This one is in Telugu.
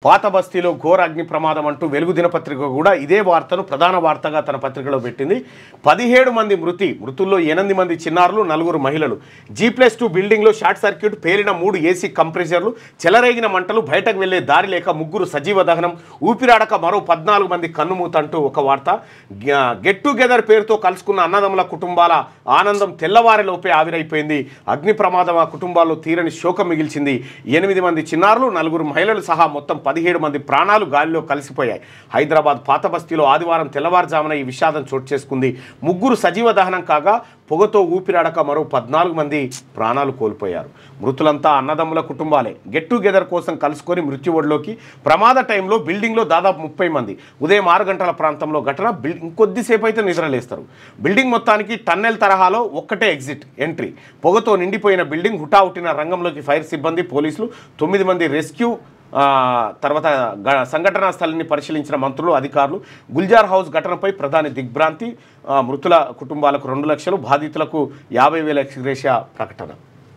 పాత బస్తీలో ఘోర అగ్ని ప్రమాదం అంటూ వెలుగు దినపత్రిక కూడా ఇదే వార్తను ప్రధాన వార్తగా తన పత్రికలో పెట్టింది. 17 మంది మృతుల్లో 8 మంది చిన్నారులు, 4 మహిళలు. G+2 బిల్డింగ్లో షార్ట్ సర్క్యూట్, పేలిన 3 ఏసీ కంప్రెసర్లు, చెలరేగిన మంటలు, బయటకు వెళ్లే దారి లేక 3 సజీవ దహనం, ఊపిరాడక మరో 14 మంది కన్నుమూతంటూ ఒక వార్త. గెట్ టుగెదర్ పేరుతో కలుసుకున్న అన్నదమ్ముల కుటుంబాల ఆనందం తెల్లవారిలోపే ఆవిరైపోయింది. అగ్ని ప్రమాదం ఆ కుటుంబాల్లో తీరని శోకం మిగిల్చింది. 8 మంది చిన్నారులు, 4 మహిళలు సహా మొత్తం 17 మంది ప్రాణాలు గాలిలో కలిసిపోయాయి. హైదరాబాద్ పాత బస్తీలో ఆదివారం తెల్లవారుజామున ఈ విషాదం చోటు చేసుకుంది. 3 సజీవ దహనం కాగా పొగతో ఊపిరాడక మరో 14 మంది ప్రాణాలు కోల్పోయారు. మృతులంతా అన్నదమ్ముల కుటుంబాలే. గెట్ టుగెదర్ కోసం కలుసుకొని మృత్యువడిలోకి. ప్రమాద టైంలో బిల్డింగ్లో దాదాపు 30 మంది. ఉదయం 6 గంటల ప్రాంతంలో ఘటన. ఇంకొద్దిసేపు అయితే నిద్రలేస్తారు. బిల్డింగ్ మొత్తానికి టన్నెల్ తరహాలో ఒక్కటే ఎగ్జిట్ ఎంట్రీ. పొగతో నిండిపోయిన బిల్డింగ్. హుటాహుటిన రంగంలోకి ఫైర్ సిబ్బంది, పోలీసులు. 9 మంది రెస్క్యూ. తర్వాత సంఘటనా స్థలాన్ని పరిశీలించిన మంత్రులు, అధికారులు. గుల్జార్ హౌస్ ఘటనపై ప్రధాని దిగ్భ్రాంతి. మృతుల కుటుంబాలకు 2 లక్షలు, బాధితులకు 50,000 ఎక్స్గ్రేషియా ప్రకటన.